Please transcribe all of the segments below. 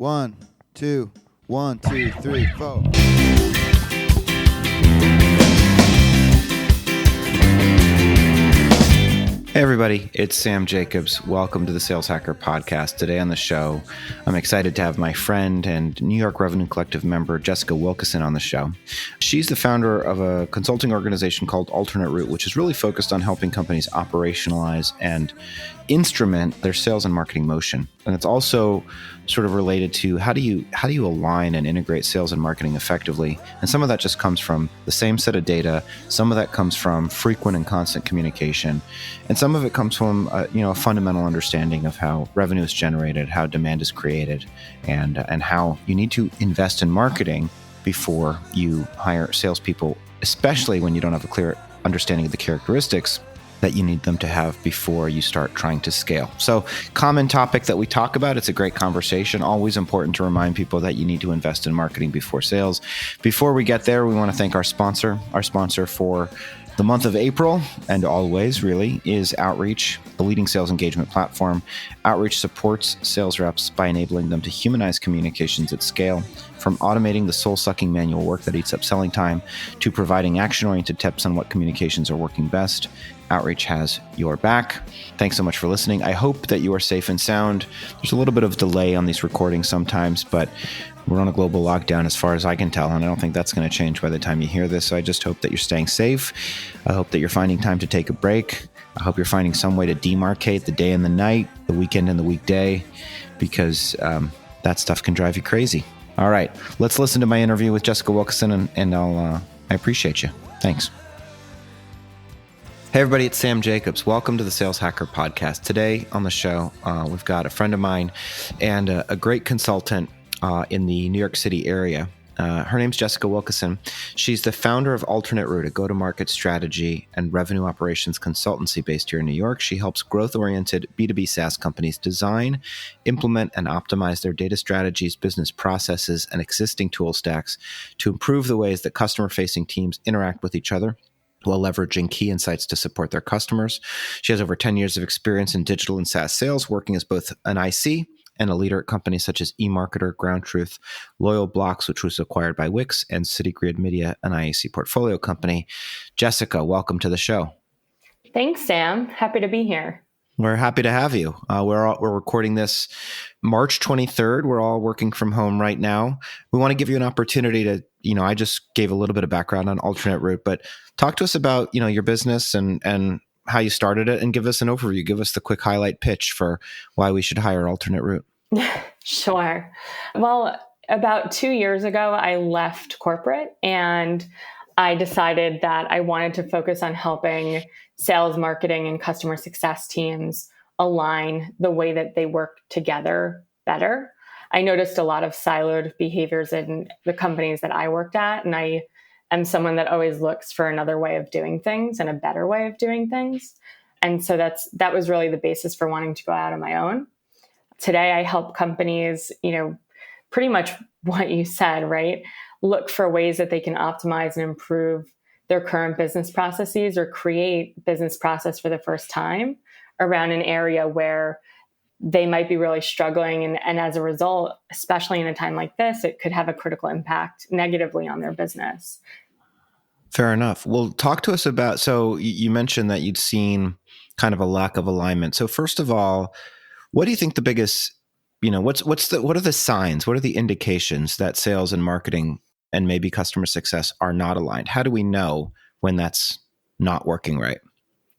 One, two, 1, 2, 3, 4. Hey everybody, it's Sam Jacobs. Welcome to the Sales Hacker Podcast. Today on the show, I'm excited to have my friend and New York Revenue Collective member, Jessica Wilkeyson, on the show. She's the founder of a consulting organization called Alternate Route, which is really focused on helping companies operationalize and instrument their sales and marketing motion. And it's also sort of related to how do you align and integrate sales and marketing effectively? And some of that just comes from the same set of data. Some of that comes from frequent and constant communication. And some of it comes from a fundamental understanding of how revenue is generated, how demand is created, and how you need to invest in marketing before you hire salespeople, especially when you don't have a clear understanding of the characteristics that you need them to have before you start trying to scale. So, common topic that we talk about. It's a great conversation. Always important to remind people that you need to invest in marketing before sales. Before we get there, we want to thank our sponsor. Our sponsor for the month of April, and always really, is Outreach, the leading sales engagement platform. Outreach supports sales reps by enabling them to humanize communications at scale, from automating the soul-sucking manual work that eats up selling time to providing action-oriented tips on what communications are working best. Outreach has your back. Thanks so much for listening. I hope that you are safe and sound. There's a little bit of delay on these recordings sometimes, but we're on a global lockdown as far as I can tell, and I don't think that's going to change by the time you hear this. So I just hope that you're staying safe. I hope that you're finding time to take a break. I hope you're finding some way to demarcate the day and the night, the weekend and the weekday, because that stuff can drive you crazy. All right, let's listen to my interview with Jessica Wilkeyson, and I appreciate you. Thanks. Hey everybody, it's Sam Jacobs. Welcome to the Sales Hacker Podcast. Today on the show, we've got a friend of mine and a great consultant in the New York City area. Her name's Jessica Wilkeyson. She's the founder of Alternate Route, a go-to-market strategy and revenue operations consultancy based here in New York. She helps growth-oriented B2B SaaS companies design, implement, and optimize their data strategies, business processes, and existing tool stacks to improve the ways that customer-facing teams interact with each other, while leveraging key insights to support their customers. She has over 10 years of experience in digital and SaaS sales, working as both an IC and a leader at companies such as eMarketer, Ground Truth, Loyal Blocks, which was acquired by Wix, and Citygrid Media, an IAC portfolio company. Jessica, welcome to the show. Thanks, Sam. Happy to be here. We're happy to have you. We're recording this March 23rd. We're all working from home right now. We want to give you an opportunity to, I just gave a little bit of background on Alternate Route, but talk to us about, your business and how you started it, and give us an overview. Give us the quick highlight pitch for why we should hire Alternate Route. Sure. Well, about 2 years ago, I left corporate and I decided that I wanted to focus on helping sales, marketing, and customer success teams align the way that they work together better. I noticed a lot of siloed behaviors in the companies that I worked at, and I am someone that always looks for another way of doing things and a better way of doing things. And so that was really the basis for wanting to go out on my own. Today, I help companies, pretty much what you said, right? Look for ways that they can optimize and improve their current business processes or create business process for the first time around an area where they might be really struggling. And as a result, especially in a time like this, it could have a critical impact negatively on their business. Fair enough. Well, talk to us about, so you mentioned that you'd seen kind of a lack of alignment. So first of all, what do you think the biggest, what are the signs? What are the indications that sales and marketing and maybe customer success are not aligned? How do we know when that's not working right?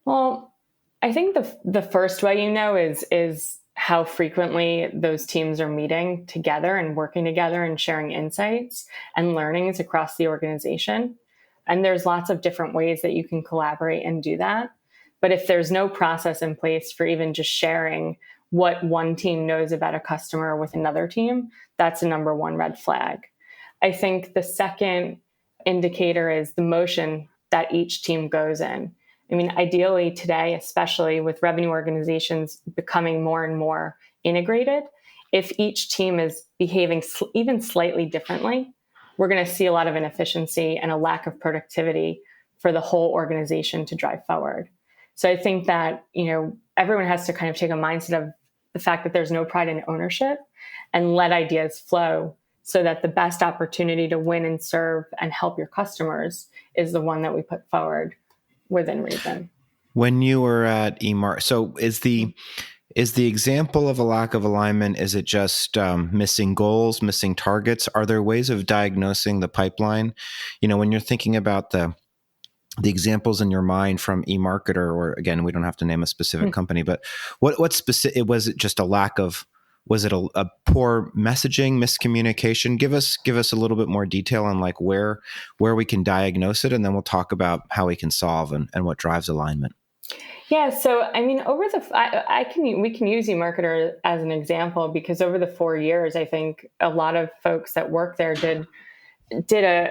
Well, I think the first way is how frequently those teams are meeting together and working together and sharing insights and learnings across the organization. And there's lots of different ways that you can collaborate and do that. But if there's no process in place for even just sharing what one team knows about a customer with another team, that's a number one red flag. I think the second indicator is the motion that each team goes in. I mean, ideally today, especially with revenue organizations becoming more and more integrated, if each team is behaving even slightly differently, we're going to see a lot of inefficiency and a lack of productivity for the whole organization to drive forward. So I think that, everyone has to kind of take a mindset of the fact that there's no pride in ownership and let ideas flow so that the best opportunity to win and serve and help your customers is the one that we put forward within reason. When you were at eMark, so is the example of a lack of alignment, is it just missing goals, missing targets? Are there ways of diagnosing the pipeline? When you're thinking about the examples in your mind from eMarketer, or again, we don't have to name a specific company, but what specific, was it just a lack of, was it a poor messaging, miscommunication? Give us a little bit more detail on like where we can diagnose it, and then we'll talk about how we can solve and what drives alignment. Yeah, so I mean, we can use eMarketer as an example because over the 4 years, I think a lot of folks that work there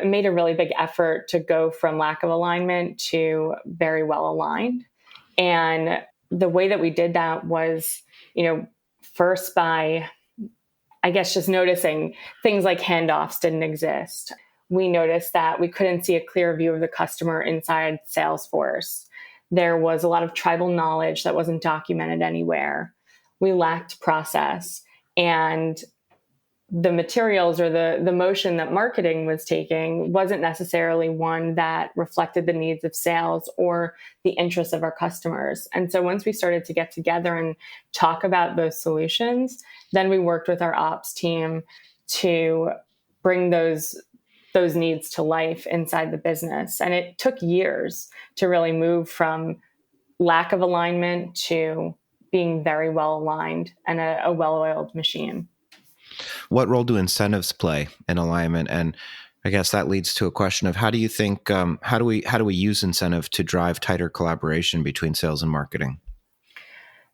made a really big effort to go from lack of alignment to very well aligned. And the way that we did that was, first by, I guess, just noticing things like handoffs didn't exist. We noticed that we couldn't see a clear view of the customer inside Salesforce. There was a lot of tribal knowledge that wasn't documented anywhere. We lacked process, and the materials or the motion that marketing was taking wasn't necessarily one that reflected the needs of sales or the interests of our customers. And so once we started to get together and talk about those solutions, then we worked with our ops team to bring those needs to life inside the business. And it took years to really move from lack of alignment to being very well aligned and a well-oiled machine. What role do incentives play in alignment? And I guess that leads to a question of how do you think, how do we use incentive to drive tighter collaboration between sales and marketing?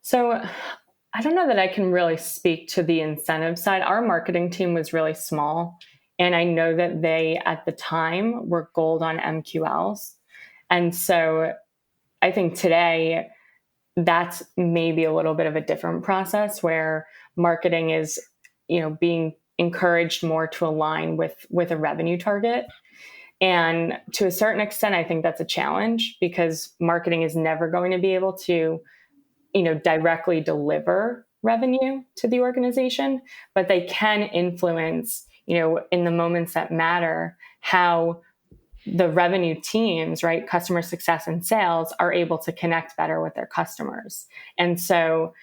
So I don't know that I can really speak to the incentive side. Our marketing team was really small. And I know that they, at the time, were gold on MQLs. And so I think today that's maybe a little bit of a different process where marketing is, being encouraged more to align with a revenue target. And to a certain extent, I think that's a challenge because marketing is never going to be able to, directly deliver revenue to the organization, but they can influence, in the moments that matter, how the revenue teams, right, customer success and sales, are able to connect better with their customers. And so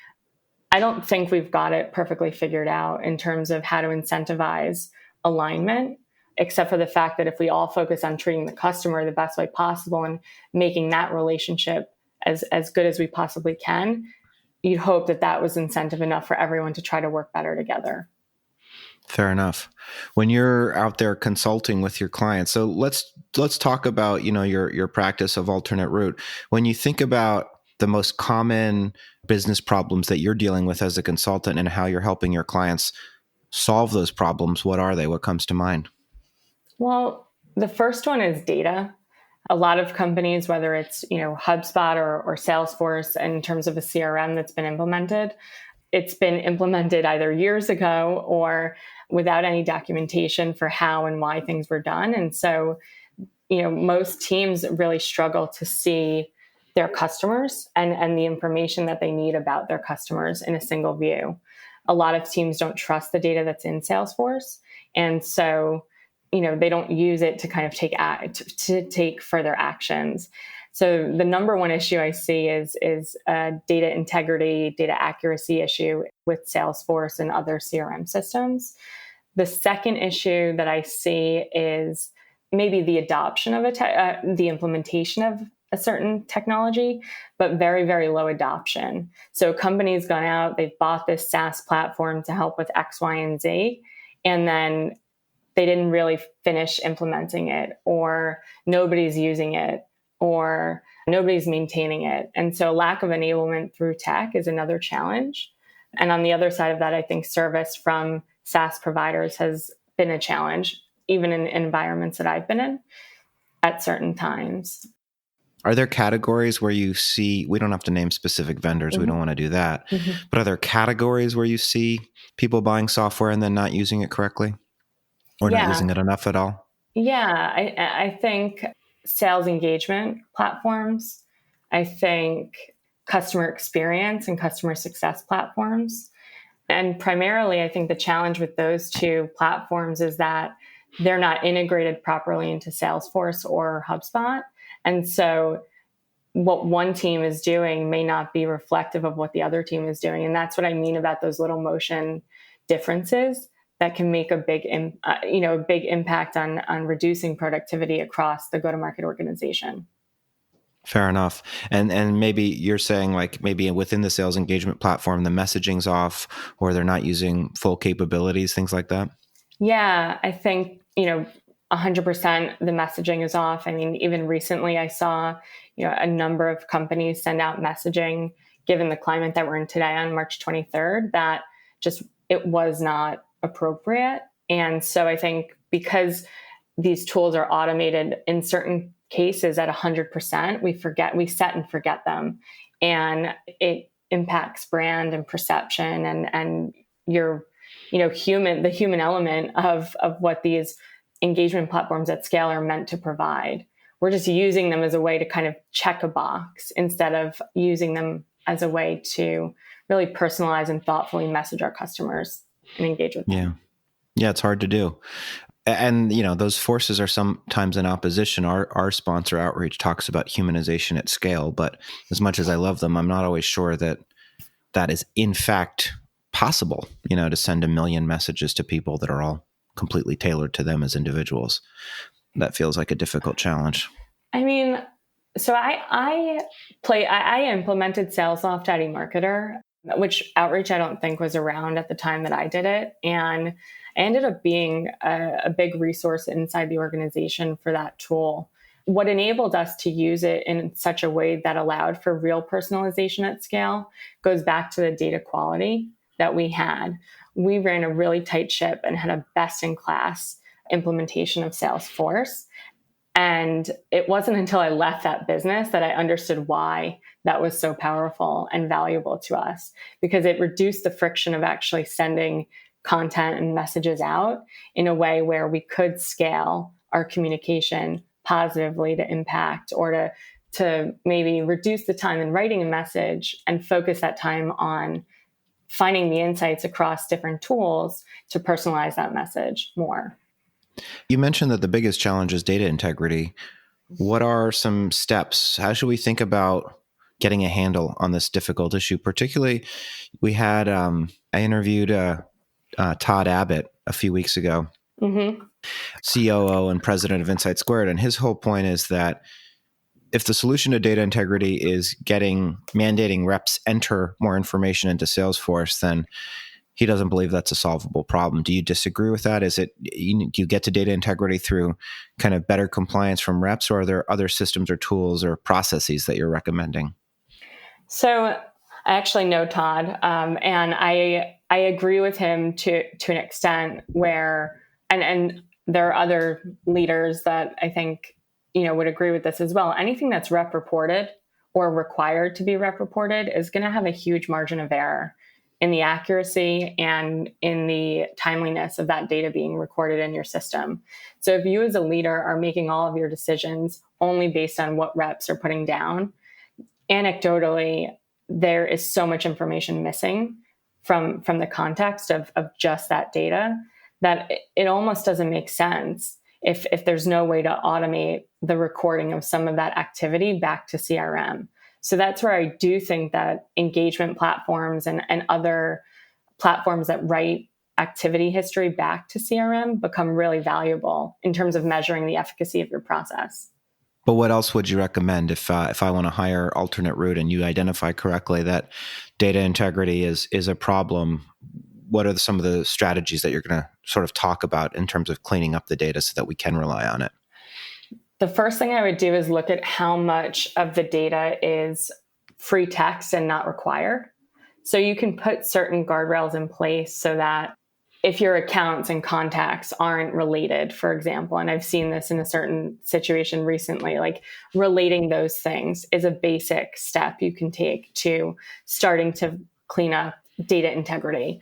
I don't think we've got it perfectly figured out in terms of how to incentivize alignment, except for the fact that if we all focus on treating the customer the best way possible and making that relationship as good as we possibly can, you'd hope that was incentive enough for everyone to try to work better together. Fair enough. When you're out there consulting with your clients, so let's talk about your practice of alternate route. When you think about the most common business problems that you're dealing with as a consultant and how you're helping your clients solve those problems, what are they? What comes to mind? Well, the first one is data. A lot of companies, whether it's HubSpot or Salesforce, in terms of a CRM that's been implemented, it's been implemented either years ago or without any documentation for how and why things were done. And so, most teams really struggle to see their customers and the information that they need about their customers in a single view. A lot of teams don't trust the data that's in Salesforce. And so, they don't use it to kind of take further actions. So the number one issue I see is a data integrity, data accuracy issue with Salesforce and other CRM systems. The second issue that I see is maybe the adoption of the implementation of a certain technology, but very, very low adoption. So companies gone out, they've bought this SaaS platform to help with X, Y, and Z, and then they didn't really finish implementing it, or nobody's using it, or nobody's maintaining it. And so lack of enablement through tech is another challenge. And on the other side of that, I think service from SaaS providers has been a challenge, even in environments that I've been in at certain times. Are there categories where you see, we don't have to name specific vendors, mm-hmm. We don't want to do that, mm-hmm. But are there categories where you see people buying software and then not using it correctly? Or not using it enough at all? Yeah, I think sales engagement platforms. I think customer experience and customer success platforms. And primarily, I think the challenge with those two platforms is that they're not integrated properly into Salesforce or HubSpot. And so what one team is doing may not be reflective of what the other team is doing. And that's what I mean about those little motion differences that can make a big impact on reducing productivity across the go-to-market organization. Fair enough. And maybe you're saying like maybe within the sales engagement platform, the messaging's off or they're not using full capabilities, things like that? Yeah, I think, 100% the messaging is off. I mean, even recently I saw, a number of companies send out messaging, given the climate that we're in today on March 23rd, that just, it was not appropriate. And so I think because these tools are automated in certain cases at 100%, we set and forget them. And it impacts brand and perception and your, the human element of what these engagement platforms at scale are meant to provide. We're just using them as a way to kind of check a box instead of using them as a way to really personalize and thoughtfully message our customers and engage with them. Yeah, it's hard to do. And, those forces are sometimes in opposition. Our sponsor Outreach talks about humanization at scale, but as much as I love them, I'm not always sure that is in fact possible, to send 1 million messages to people that are all completely tailored to them as individuals. That feels like a difficult challenge. I mean, so I implemented SalesLoft at eMarketer, which Outreach I don't think was around at the time that I did it. And I ended up being a big resource inside the organization for that tool. What enabled us to use it in such a way that allowed for real personalization at scale goes back to the data quality that we had. We ran a really tight ship and had a best-in-class implementation of Salesforce. And it wasn't until I left that business that I understood why that was so powerful and valuable to us, because it reduced the friction of actually sending content and messages out in a way where we could scale our communication positively to impact or to maybe reduce the time in writing a message and focus that time on finding the insights across different tools to personalize that message more. You mentioned that the biggest challenge is data integrity. What are some steps? How should we think about getting a handle on this difficult issue? Particularly, we had, I interviewed Todd Abbott a few weeks ago, COO and president of Insight Squared. And his whole point is that if the solution to data integrity is mandating reps enter more information into Salesforce, then he doesn't believe that's a solvable problem. Do you disagree with that? Do you get to data integrity through kind of better compliance from reps, or are there other systems or tools or processes that you're recommending? So I actually know Todd, and I agree with him to an extent where, and there are other leaders that I think would agree with this as well. Anything that's rep reported or required to be rep reported is going to have a huge margin of error in the accuracy and in the timeliness of that data being recorded in your system. So if you as a leader are making all of your decisions only based on what reps are putting down, anecdotally, there is so much information missing from the context of just that data that it almost doesn't make sense if there's no way to automate the recording of some of that activity back to CRM. So that's where I do think that engagement platforms and other platforms that write activity history back to CRM become really valuable in terms of measuring the efficacy of your process. But what else would you recommend if I want to hire alternate route and you identify correctly that data integrity is a problem? What are some of the strategies that you're going to sort of talk about in terms of cleaning up the data so that we can rely on it? The first thing I would do is look at how much of the data is free text and not required. So you can put certain guardrails in place so that if your accounts and contacts aren't related, for example, and I've seen this in a certain situation recently, like relating those things is a basic step you can take to starting to clean up data integrity.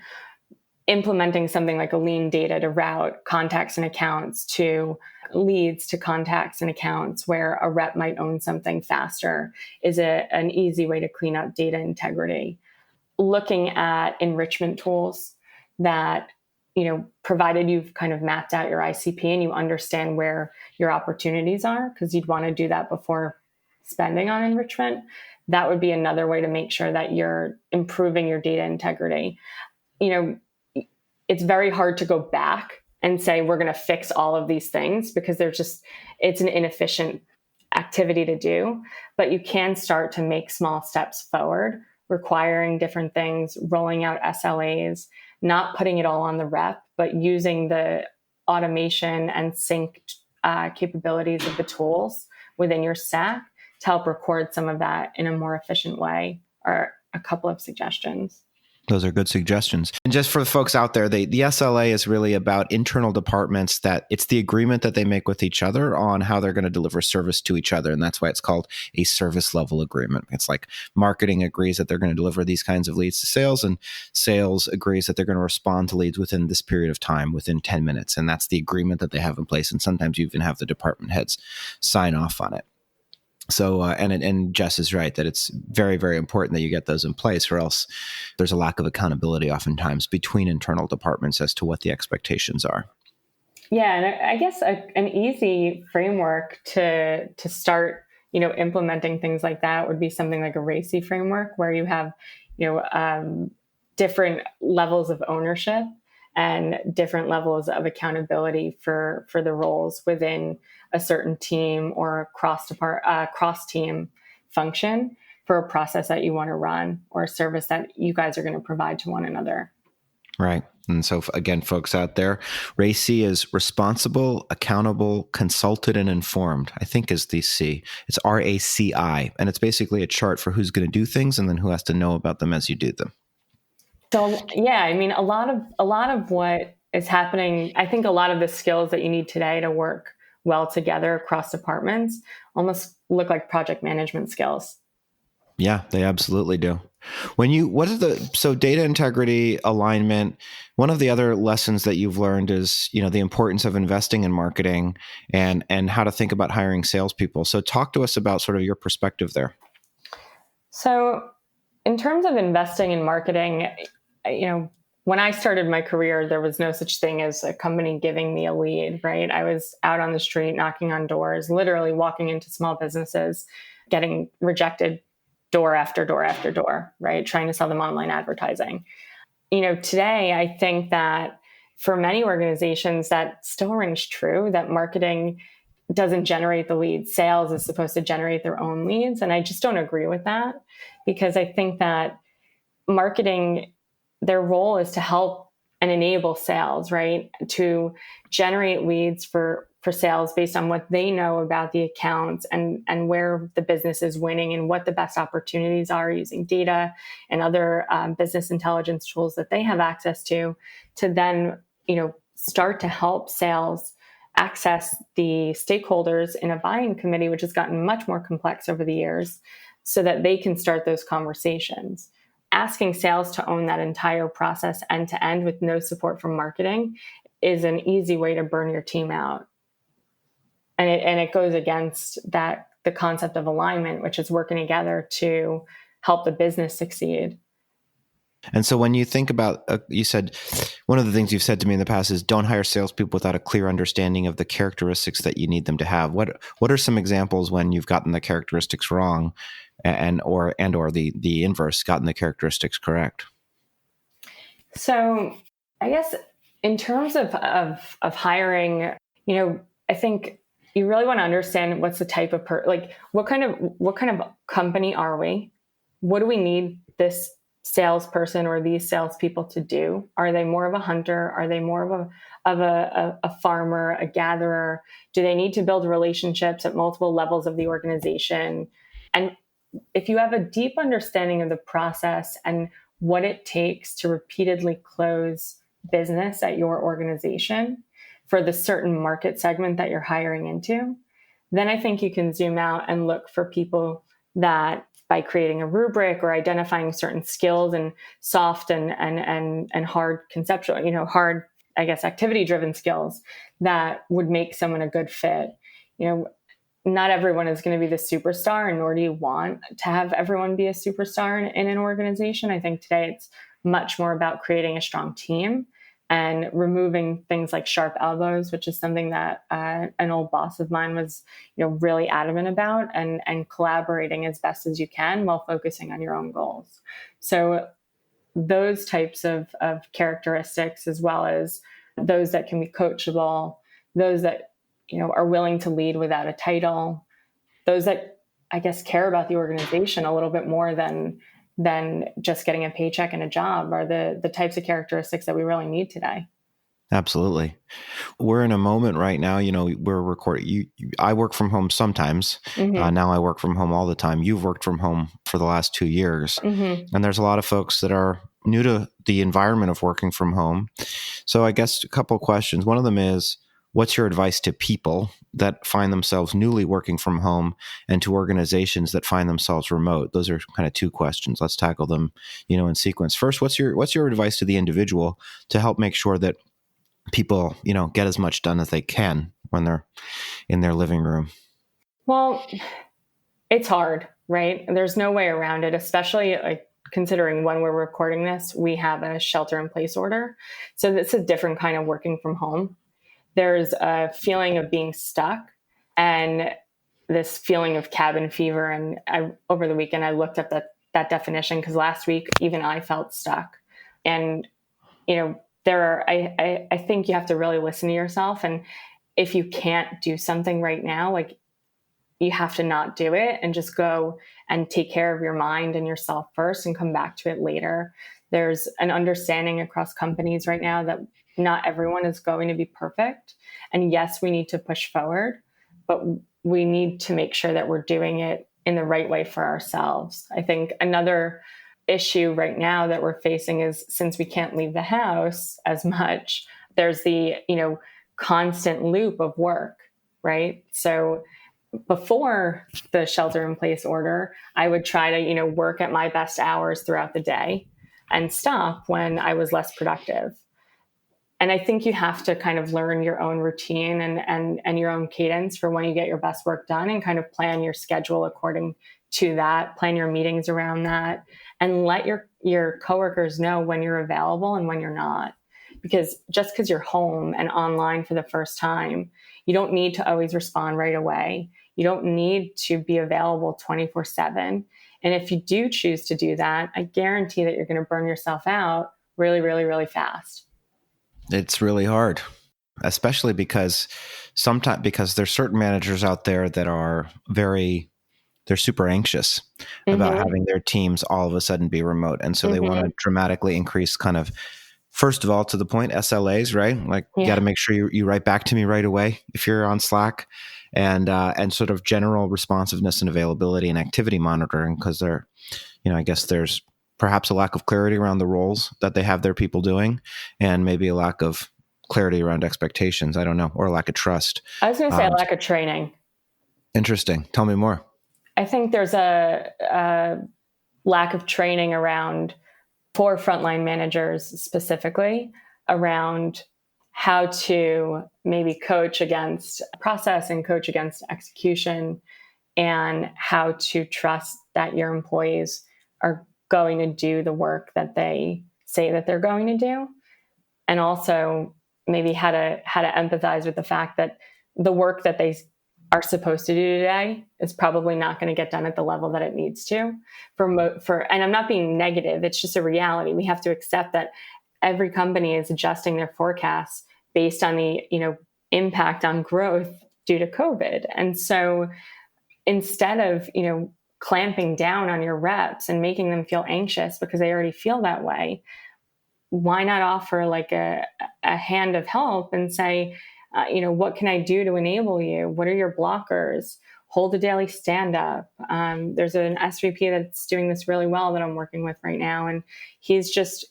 Implementing something like a lean data to route contacts and accounts to leads to contacts and accounts where a rep might own something faster is an easy way to clean up data integrity. looking at enrichment tools that, provided you've kind of mapped out your ICP and you understand where your opportunities are, because you'd want to do that before spending on enrichment. That would be another way to make sure that you're improving your data integrity. It's very hard to go back and say, we're going to fix all of these things, because it's an inefficient activity to do. But you can start to make small steps forward, requiring different things, rolling out SLAs, not putting it all on the rep, but using the automation and sync capabilities of the tools within your stack to help record some of that in a more efficient way, are a couple of suggestions. Those are good suggestions. And just for the folks out there, the SLA is really about internal departments, that it's the agreement that they make with each other on how they're going to deliver service to each other. And that's why it's called a service level agreement. It's like marketing agrees that they're going to deliver these kinds of leads to sales, and sales agrees that they're going to respond to leads within this period of time, within 10 minutes. And that's the agreement that they have in place. And sometimes you even have the department heads sign off on it. So, and Jess is right that it's very, very important that you get those in place, or else there's a lack of accountability oftentimes between internal departments as to what the expectations are. Yeah, and I guess an easy framework to start, implementing things like that would be something like a RACI framework, where you have, different levels of ownership and different levels of accountability for the roles within a certain team or cross team function for a process that you want to run, or a service that you guys are going to provide to one another. Right. And so again, folks out there, RACI is responsible, accountable, consulted, and informed, I think is the C. It's RACI. And it's basically a chart for who's going to do things and then who has to know about them as you do them. So yeah, I mean, a lot of what is happening, I think a lot of the skills that you need today to work well together across departments almost look like project management skills. Yeah, they absolutely do. So data integrity, alignment, one of the other lessons that you've learned is, the importance of investing in marketing and how to think about hiring salespeople. So talk to us about sort of your perspective there. So in terms of investing in marketing, when I started my career, there was no such thing as a company giving me a lead, right? I was out on the street, knocking on doors, literally walking into small businesses, getting rejected door after door after door, right? Trying to sell them online advertising. Today, I think that for many organizations, that still rings true, that marketing doesn't generate the leads. Sales is supposed to generate their own leads. And I just don't agree with that, because I think that marketing, their role is to help and enable sales, right? To generate leads for sales based on what they know about the accounts and where the business is winning and what the best opportunities are, using data and other business intelligence tools that they have access to then, start to help sales access the stakeholders in a buying committee, which has gotten much more complex over the years, so that they can start those conversations. Asking sales to own that entire process end to end with no support from marketing is an easy way to burn your team out. And it goes against the concept of alignment, which is working together to help the business succeed. And so when you think about, you said, one of the things you've said to me in the past is don't hire salespeople without a clear understanding of the characteristics that you need them to have. What are some examples when you've gotten the characteristics wrong or the inverse, gotten the characteristics correct? So I guess in terms of hiring, I think you really want to understand what's the type of what kind of company are we? What do we need this salesperson or these salespeople to do? Are they more of a hunter? Are they more of a farmer, a gatherer? Do they need to build relationships at multiple levels of the organization? And if you have a deep understanding of the process and what it takes to repeatedly close business at your organization for the certain market segment that you're hiring into, then I think you can zoom out and look for people that, by creating a rubric or identifying certain skills and soft and hard conceptual, hard, I guess, activity-driven skills that would make someone a good fit. not everyone is going to be the superstar, and nor do you want to have everyone be a superstar in an organization. I think today it's much more about creating a strong team and removing things like sharp elbows, which is something that an old boss of mine was, really adamant about, and collaborating as best as you can while focusing on your own goals. So those types of characteristics, as well as those that can be coachable, those that, are willing to lead without a title, those that, I guess, care about the organization a little bit more than just getting a paycheck and a job, are the types of characteristics that we really need today. Absolutely. We're in a moment right now, we're recording. I work from home sometimes. Mm-hmm. Now I work from home all the time. You've worked from home for the last 2 years. Mm-hmm. And there's a lot of folks that are new to the environment of working from home. So I guess a couple of questions. One of them is, what's your advice to people that find themselves newly working from home and to organizations that find themselves remote? Those are kind of two questions. Let's tackle them, in sequence. First, what's your advice to the individual to help make sure that people, get as much done as they can when they're in their living room? Well, it's hard, right? There's no way around it, especially considering when we're recording this, we have a shelter in place order. So this is a different kind of working from home. There's a feeling of being stuck and this feeling of cabin fever. And over the weekend, I looked up that definition, because last week, even I felt stuck. And, I think you have to really listen to yourself. And if you can't do something right now, you have to not do it and just go and take care of your mind and yourself first and come back to it later. There's an understanding across companies right now that not everyone is going to be perfect. And yes, we need to push forward, but we need to make sure that we're doing it in the right way for ourselves. I think another issue right now that we're facing is, since we can't leave the house as much, there's the, constant loop of work, right? So before the shelter in place order, I would try to, work at my best hours throughout the day and stop when I was less productive. And I think you have to kind of learn your own routine and your own cadence for when you get your best work done, and kind of plan your schedule according to that, plan your meetings around that, and let your coworkers know when you're available and when you're not. Because just because you're home and online for the first time, you don't need to always respond right away. You don't need to be available 24/7. And if you do choose to do that, I guarantee that you're going to burn yourself out really, really, really fast. It's really hard, especially because there's certain managers out there that are they're super anxious about having their teams all of a sudden be remote. And so they want to dramatically increase kind of, first of all, to the point, SLAs, right? You got to make sure you write back to me right away if you're on Slack, and sort of general responsiveness and availability and activity monitoring, because I guess there's perhaps a lack of clarity around the roles that they have their people doing, and maybe a lack of clarity around expectations. I don't know, or a lack of trust. I was going to say a lack of training. Interesting. Tell me more. I think there's a lack of training for frontline managers specifically, around how to maybe coach against process and coach against execution, and how to trust that your employees are going to do the work that they say that they're going to do. And also maybe how to empathize with the fact that the work that they are supposed to do today is probably not going to get done at the level that it needs to. And I'm not being negative, it's just a reality. We have to accept that every company is adjusting their forecasts based on the, impact on growth due to COVID. And so instead of, clamping down on your reps and making them feel anxious because they already feel that way, why not offer a hand of help and say, what can I do to enable you? What are your blockers? Hold a daily stand-up. There's an SVP that's doing this really well that I'm working with right now. And he's just,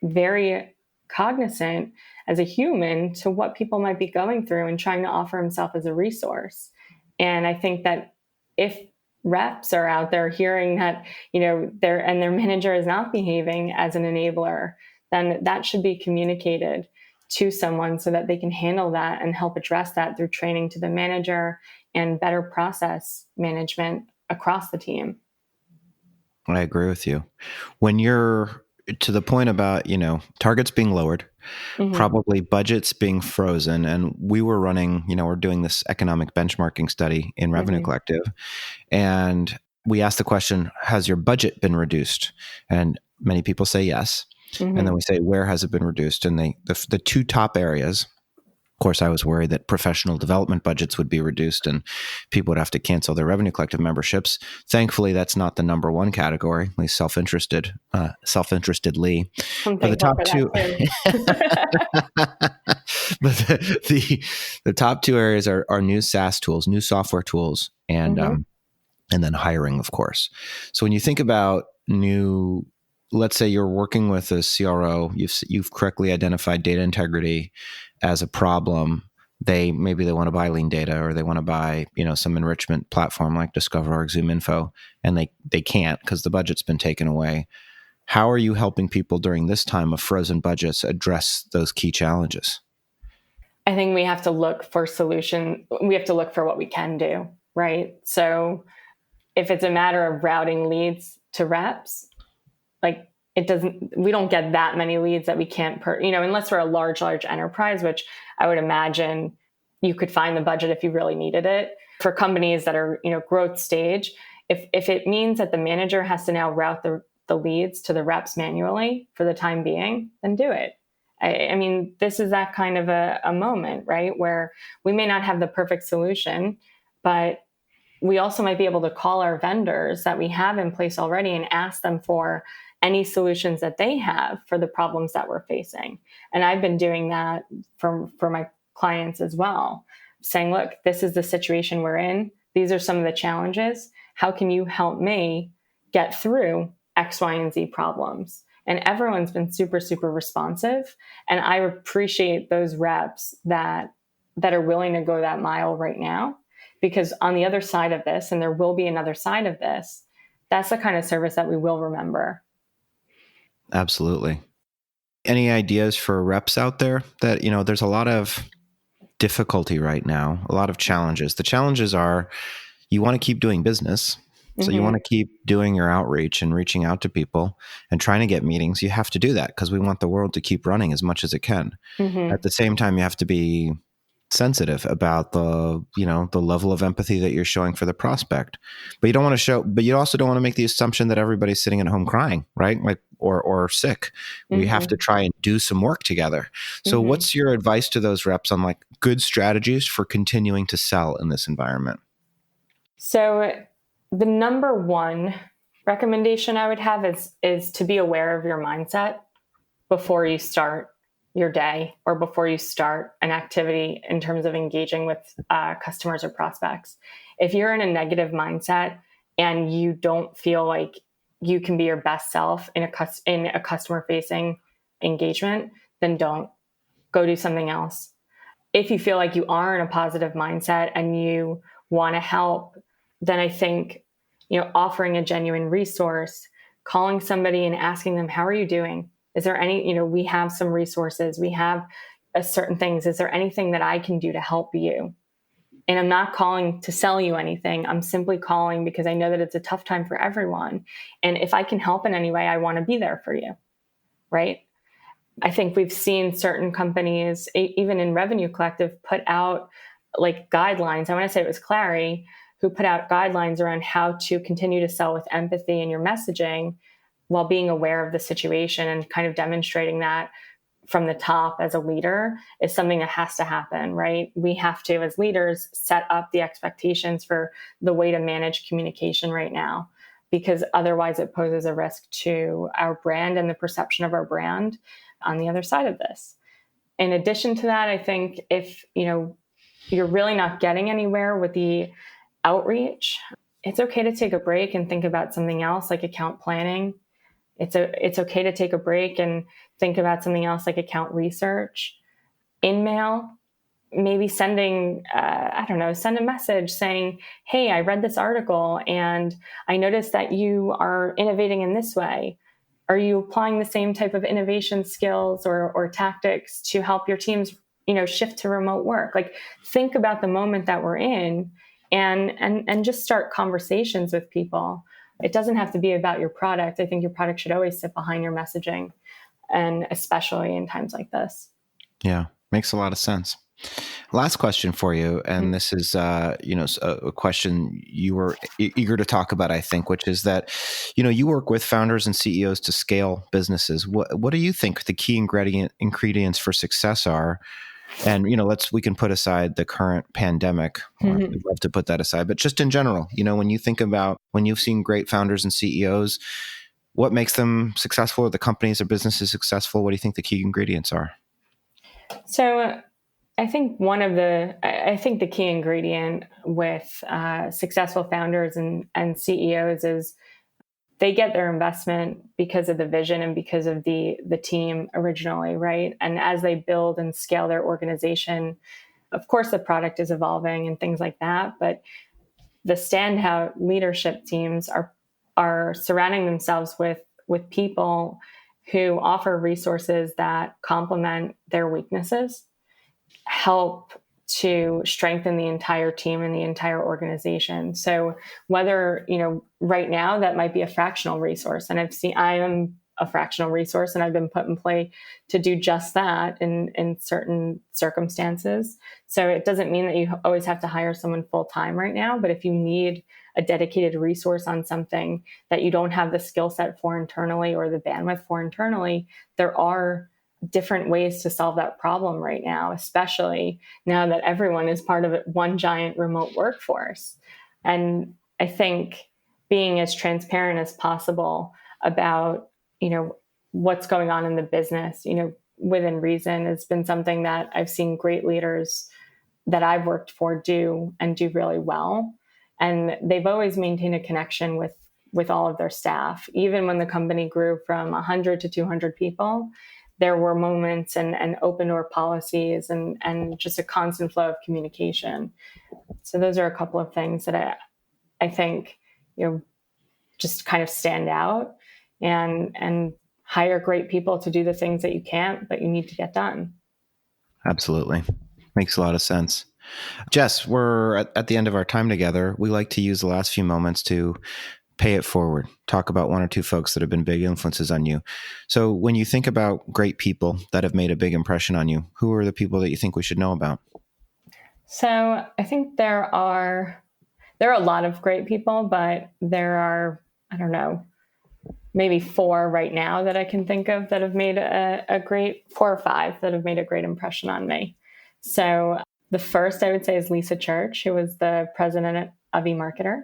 very cognizant as a human to what people might be going through and trying to offer himself as a resource. And I think that if reps are out there hearing that, their manager is not behaving as an enabler, then that should be communicated to someone so that they can handle that and help address that through training to the manager and better process management across the team. I agree with you. When you're to the point about, targets being lowered, probably budgets being frozen. And we were running, we're doing this economic benchmarking study in Revenue Collective. And we asked the question, has your budget been reduced? And many people say yes. And then we say, where has it been reduced? And the two top areas, of course, I was worried that professional development budgets would be reduced and people would have to cancel their Revenue Collective memberships. Thankfully, that's not the number one category, at least self-interestedly. But the top two, but the top two areas are new SaaS tools, new software tools, and then hiring, of course. So when you think about new, let's say you're working with a CRO, you've correctly identified data integrity as a problem. Maybe they want to buy lean data, or they want to buy, some enrichment platform like Discover or ZoomInfo, and they can't because the budget's been taken away. How are you helping people during this time of frozen budgets address those key challenges? I think we have to look for solution. We have to look for what we can do, right? So if it's a matter of routing leads to reps, we don't get that many leads that we can't, unless we're a large enterprise, which I would imagine you could find the budget if you really needed it. For companies that are, growth stage, if it means that the manager has to now route the leads to the reps manually for the time being, then do it. I mean, this is that kind of a moment, right? Where we may not have the perfect solution, but we also might be able to call our vendors that we have in place already and ask them for any solutions that they have for the problems that we're facing. And I've been doing that for my clients as well, saying, look, this is the situation we're in. These are some of the challenges. How can you help me get through X, Y, and Z problems? And everyone's been super, super responsive. And I appreciate those reps that are willing to go that mile right now, because on the other side of this, and there will be another side of this, that's the kind of service that we will remember. Absolutely. Any ideas for reps out there that, there's a lot of difficulty right now, a lot of challenges. The challenges are you want to keep doing business. So you want to keep doing your outreach and reaching out to people and trying to get meetings. You have to do that because we want the world to keep running as much as it can. At the same time, you have to be sensitive about the level of empathy that you're showing for the prospect. But you also don't want to make the assumption that everybody's sitting at home crying, right? Or sick. We have to try and do some work together. So what's your advice to those reps on good strategies for continuing to sell in this environment? So the number one recommendation I would have is to be aware of your mindset before you start your day or before you start an activity in terms of engaging with customers or prospects. If you're in a negative mindset and you don't feel like you can be your best self in a customer-facing engagement, then don't. Go do something else. If you feel like you are in a positive mindset and you want to help, then I think, offering a genuine resource, calling somebody and asking them, how are you doing? Is there any, we have some resources, we have certain things. Is there anything that I can do to help you? And I'm not calling to sell you anything. I'm simply calling because I know that it's a tough time for everyone. And if I can help in any way, I want to be there for you, right? I think we've seen certain companies, even in Revenue Collective, put out guidelines. I want to say it was Clary who put out guidelines around how to continue to sell with empathy in your messaging while being aware of the situation, and kind of demonstrating that from the top as a leader is something that has to happen, right? We have to, as leaders, set up the expectations for the way to manage communication right now, because otherwise it poses a risk to our brand and the perception of our brand on the other side of this. In addition to that, I think if, you're really not getting anywhere with the outreach, it's okay to take a break and think about something else like account planning. It's okay to take a break and think about something else like account research. InMail, maybe sending, send a message saying, hey, I read this article and I noticed that you are innovating in this way. Are you applying the same type of innovation skills or tactics to help your teams, shift to remote work? Like, think about the moment that we're in and just start conversations with people. It doesn't have to be about your product. I think your product should always sit behind your messaging, and especially in times like this. Yeah, makes a lot of sense. Last question for you, and this is, a question you were eager to talk about, I think, which is that, you work with founders and CEOs to scale businesses. What do you think the key ingredients for success are? And, we can put aside the current pandemic. I'd love to put that aside, but just in general, when you think about when you've seen great founders and CEOs, what makes them successful, or the companies or businesses successful? What do you think the key ingredients are? So I think the key ingredient with successful founders and CEOs is they get their investment because of the vision and because of the team originally, right? And as they build and scale their organization, of course, the product is evolving and things like that. But the standout leadership teams are surrounding themselves with people who offer resources that complement their weaknesses, help to strengthen the entire team and the entire organization. So whether, right now that might be a fractional resource, and I am a fractional resource, and I've been put in play to do just that in certain circumstances. So it doesn't mean that you always have to hire someone full time right now, but if you need a dedicated resource on something that you don't have the skill set for internally or the bandwidth for internally, there are different ways to solve that problem right now, especially now that everyone is part of one giant remote workforce. And I think being as transparent as possible about, what's going on in the business, within reason, has been something that I've seen great leaders that I've worked for do really well. And they've always maintained a connection with all of their staff. Even when the company grew from 100 to 200 people, there were moments and open door policies and just a constant flow of communication. So those are a couple of things that I think, just kind of stand out, and hire great people to do the things that you can't, but you need to get done. Absolutely. Makes a lot of sense. Jess, we're at the end of our time together. We like to use the last few moments to pay it forward, talk about one or two folks that have been big influences on you. So when you think about great people that have made a big impression on you, who are the people that you think we should know about? So I think there are a lot of great people, but there are, I don't know, maybe 4 right now that I can think of that have made a great 4 or 5 that have made a great impression on me. So the first I would say is Lisa Church, who was the president of eMarketer.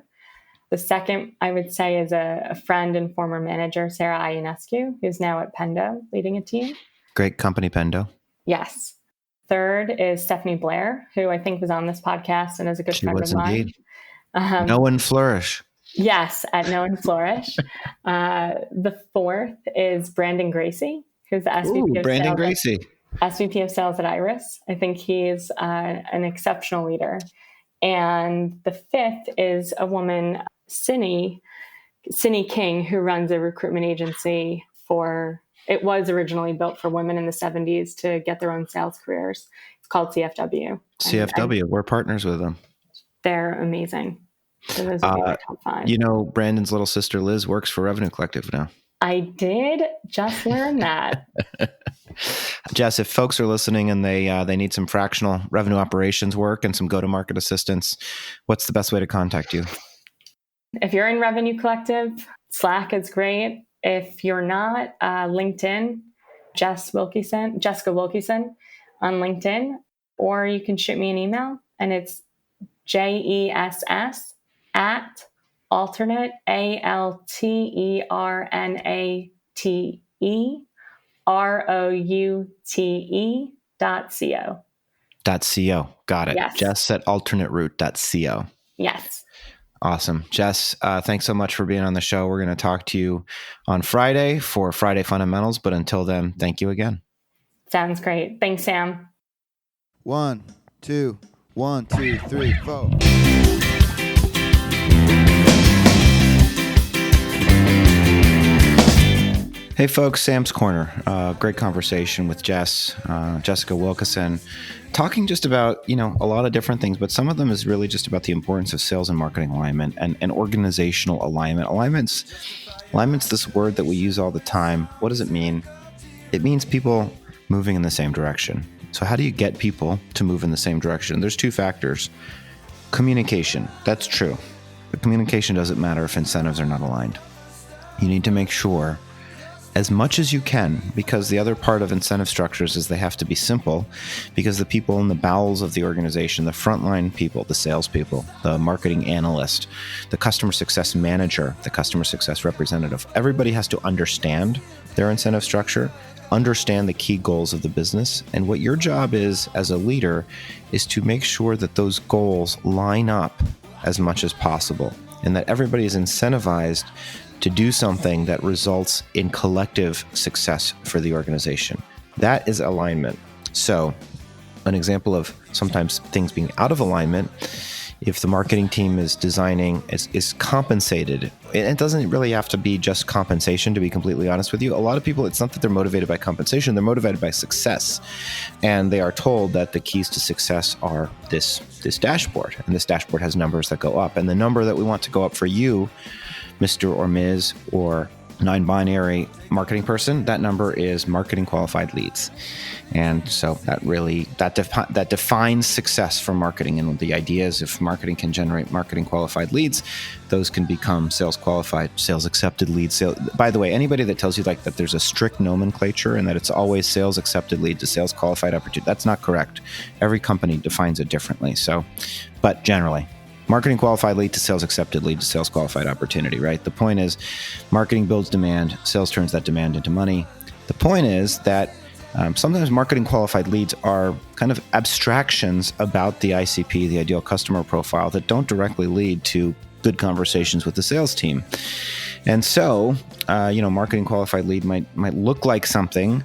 The second I would say is a friend and former manager, Sarah Ionescu, who's now at Pendo leading a team. Great company, Pendo. Yes. Third is Stephanie Blair, who I think was on this podcast and is a good friend of mine. Indeed. Know and Flourish. Yes, at Know and Flourish. The fourth is Brandon Gracie, who's the SVP of Brandon Sales. Gracie. SVP of Sales at Iris. I think he's an exceptional leader. And the fifth is a woman, Cindy King, who runs a recruitment agency it was originally built for women in the 70s to get their own sales careers. It's called CFW. CFW, we're partners with them. They're amazing. So those would be my top 5. Brandon's little sister Liz works for Revenue Collective now. I did just learn that. Jess, if folks are listening and they need some fractional revenue operations work and some go-to-market assistance, what's the best way to contact you? If you're in Revenue Collective, Slack is great. If you're not, LinkedIn, Jessica Wilkeyson on LinkedIn, or you can shoot me an email, and it's JESS@alternate, ALTERNATEROUTE.co. Got it. Yes. Jess@alternateroute.co. Yes. Awesome. Jess, thanks so much for being on the show. We're going to talk to you on Friday for Friday Fundamentals. But until then, thank you again. Sounds great. Thanks, Sam. 1, 2, 1, 2, 3, 4. Hey folks, Sam's Corner. Great conversation with Jessica Wilkeyson, talking just about, a lot of different things, but some of them is really just about the importance of sales and marketing alignment and organizational alignment. Alignment's this word that we use all the time. What does it mean? It means people moving in the same direction. So how do you get people to move in the same direction? There's two factors. Communication, that's true. But communication doesn't matter if incentives are not aligned. You need to make sure as much as you can, because the other part of incentive structures is they have to be simple, because the people in the bowels of the organization, the frontline people, the salespeople, the marketing analyst, the customer success manager, the customer success representative, everybody has to understand their incentive structure, understand the key goals of the business. And what your job is as a leader is to make sure that those goals line up as much as possible and that everybody is incentivized to do something that results in collective success for the organization. That is alignment. So an example of sometimes things being out of alignment, if the marketing team is designing, is compensated. It doesn't really have to be just compensation, to be completely honest with you. A lot of people, it's not that they're motivated by compensation, they're motivated by success. And they are told that the keys to success are this dashboard. And this dashboard has numbers that go up. And the number that we want to go up for you, Mr. or Ms. or non-binary marketing person, that number is marketing qualified leads. And so that defines success for marketing. And the idea is if marketing can generate marketing qualified leads, those can become sales qualified, sales accepted leads. By the way, anybody that tells you that there's a strict nomenclature and that it's always sales accepted lead to sales qualified opportunity, that's not correct. Every company defines it differently. But generally, marketing qualified lead to sales accepted lead to sales qualified opportunity, right? The point is marketing builds demand, sales turns that demand into money. The point is that sometimes marketing qualified leads are kind of abstractions about the ICP, the ideal customer profile, that don't directly lead to good conversations with the sales team. And so, marketing qualified lead might look like something.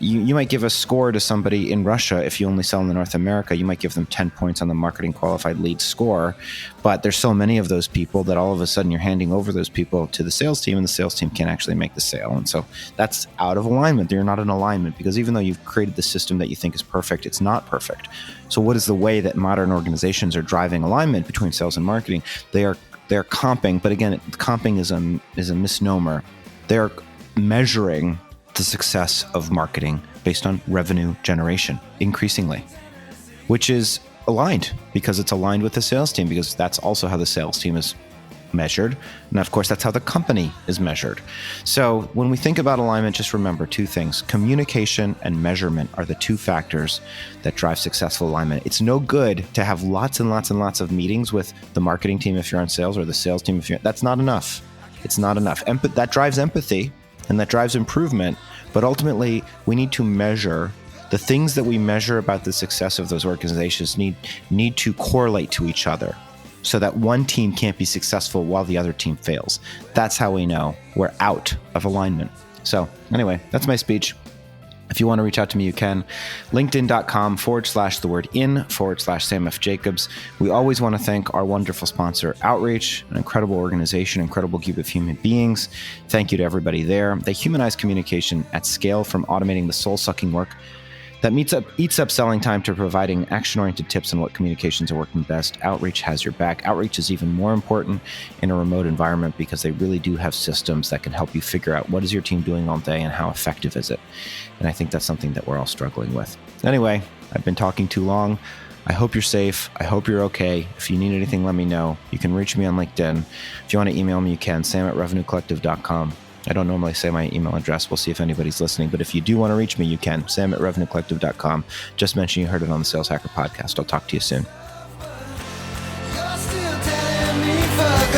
You might give a score to somebody in Russia. If you only sell in North America, you might give them 10 points on the marketing qualified lead score. But there's so many of those people that all of a sudden you're handing over those people to the sales team, and the sales team can't actually make the sale. And so that's out of alignment. You're not in alignment, because even though you've created the system that you think is perfect, it's not perfect. So what is the way that modern organizations are driving alignment between sales and marketing? They're comping, but again, comping is a misnomer. They're measuring the success of marketing based on revenue generation, increasingly, which is aligned because it's aligned with the sales team, because that's also how the sales team is measured. And of course, that's how the company is measured. So when we think about alignment, just remember two things. Communication and measurement are the two factors that drive successful alignment. It's no good to have lots and lots and lots of meetings with the marketing team if you're on sales, or the sales team if you're, that's not enough. It's not enough. That drives empathy and that drives improvement. But ultimately, we need to measure the things that we measure about the success of those organizations need to correlate to each other, so that one team can't be successful while the other team fails. That's how we know we're out of alignment. So anyway, that's my speech. If you want to reach out to me, you can. LinkedIn.com/Sam F. Jacobs. We always want to thank our wonderful sponsor, Outreach, an incredible organization, incredible group of human beings. Thank you to everybody there. They humanize communication at scale, from automating the soul-sucking work that eats up selling time to providing action-oriented tips on what communications are working best. Outreach has your back. Outreach is even more important in a remote environment, because they really do have systems that can help you figure out what is your team doing all day and how effective is it. And I think that's something that we're all struggling with. Anyway, I've been talking too long. I hope you're safe. I hope you're okay. If you need anything, let me know. You can reach me on LinkedIn. If you want to email me, you can. sam@revenuecollective.com. I don't normally say my email address. We'll see if anybody's listening. But if you do want to reach me, you can. sam@revenuecollective.com. Just mention you heard it on the Sales Hacker podcast. I'll talk to you soon. You're still telling me fuck